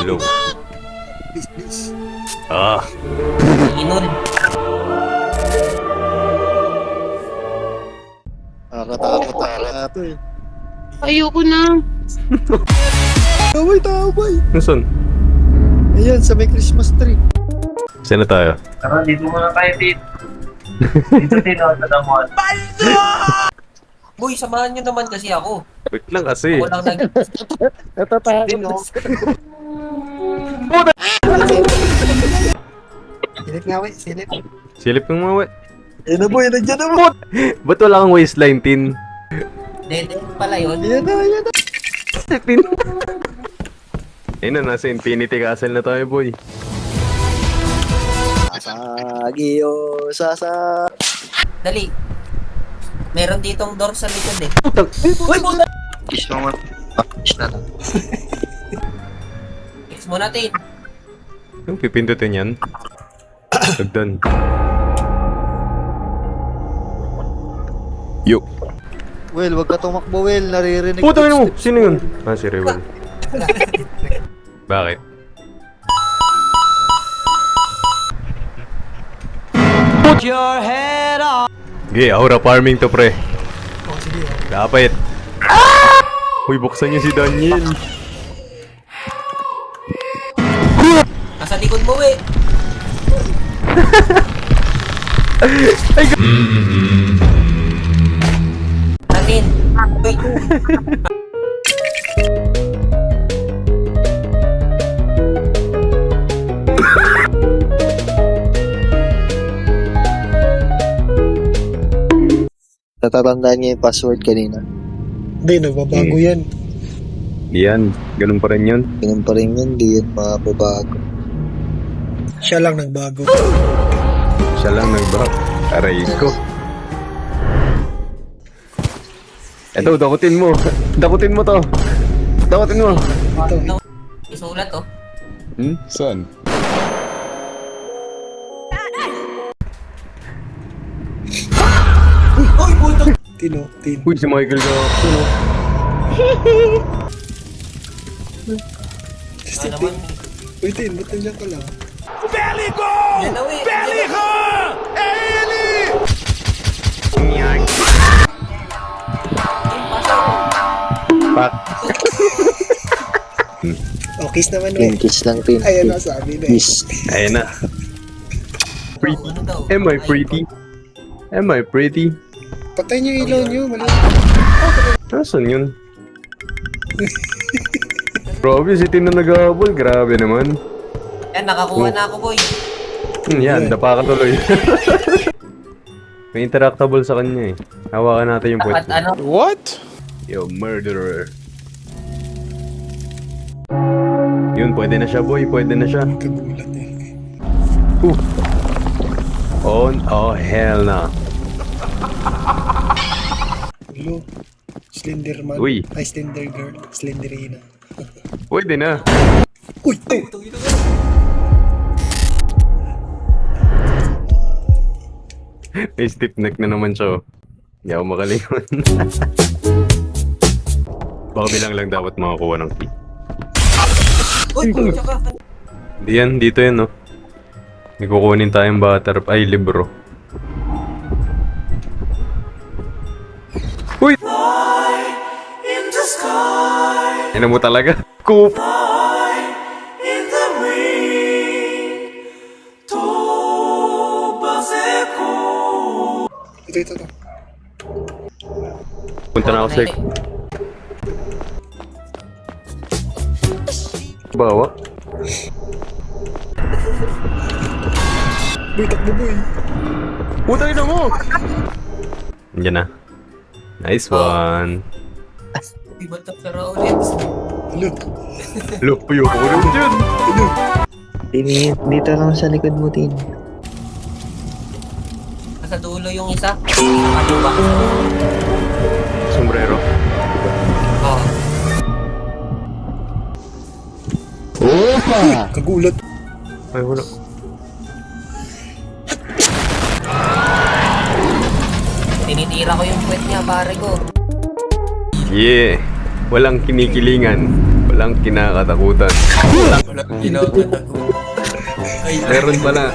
Hello. Please, please. Ah. Inol. Nakakatakot na ito eh. Ayoko na. Taway. Nasaan? Ayan, sa may Christmas tree. Saan na tayo? Tara, dito muna tayo, Pete. Dito din, oh, sa damon. Boy, samahan nyo naman kasi ako. Wait lang kasi. Ako lang Natatakot din, oh. Silip nga, wey. Silip. Silip ng mga Ayan na, boy. Nandiyan na, boy. Ba't wala kang waistline, Tin? Dead pala yun. Ayan na. Tin. Ayun na, nasa Infinity Castle na tayo, boy. Sasagi, oh. Dali. Meron ditong door sa likod eh. Putang. Uy, puta! Kiss mo man. Kiss na lang. Fix mo natin. Yung pipindutin yan. Dagdan. Yo. Well, wag ka tumakbo, Well. Naririnig Putang ina mo! footsteps. Sino yun? Ah, si Rewel. Bakit? Put your head on. Okay, aura farming to, pre. Oh, sige. Dapat. Uy, buksan niyo si Daniel. Nasa likod mo eh. Ay, Natin. Wait. Natatandaan niya yung password kanina. Hindi, nagbabago yan. Yan, ganun pa rin yun. Ganun pa rin yun, di yan mababago. Siya lang nagbago. Siya lang nag-back. Aray ko. Eto, dakutin mo. Dakutin mo to. Dakutin mo. Ito. Isulat oh. Saan? Uy, puto! Tino, Tin. Uy, si Michael Jackson. Oh. Ano naman? Uy, Tin, ba't nandiyan ka lang? Yan na eh. Pak. Oh, kiss naman, Tin, we. kiss lang, Tin. Ayan na, sabi na eh. Kiss. Ayun na. Pretty. Ano daw? Am I pretty? Am I pretty? Patay niyo yung ilaw niyo, mali. Nasaan yun? Grabe, si Tin na nag-aabol. Grabe naman. Yan, nakakuha na ako, boy. Yan, dapa ka tuloy. May interactable sa kanya eh. Hawakan natin yung At puwet. ano? Yo, murderer. Yun, pwede na siya, boy. Pwede na siya. Kagulat eh. Oh, hell na. Ulo. Slenderman. Uy. Ay, Slender Girl. Slenderina. Pwede na. Uy! May stiff neck na naman siya. Oh. Hindi ako makalingon. Baka bilang lang dapat makakuha ng key. Uy, puto ka. Diyan, dito yan, no? May kukunin tayong ay, libro. Uy! Ina mo talaga? Coop! Ito. Punta na ako sa... Bawa? Boy, takbo boy. Putang ina mo! Andiyan na. Nice one. Di ba ito pero ulit? Look. Look, puyo ko rin dyan. Tin, dito lang sa likod mo, Tin. Nasa dulo yung isa. Ano ba? Sombrero. Oh. Kagulat. Ay, wala. Tinitira ko yung puwet niya, pare ko. Yeah. Walang kinikilingan. Walang kinakatakutan. Walang ginagawa ko. Ay, Meron pala.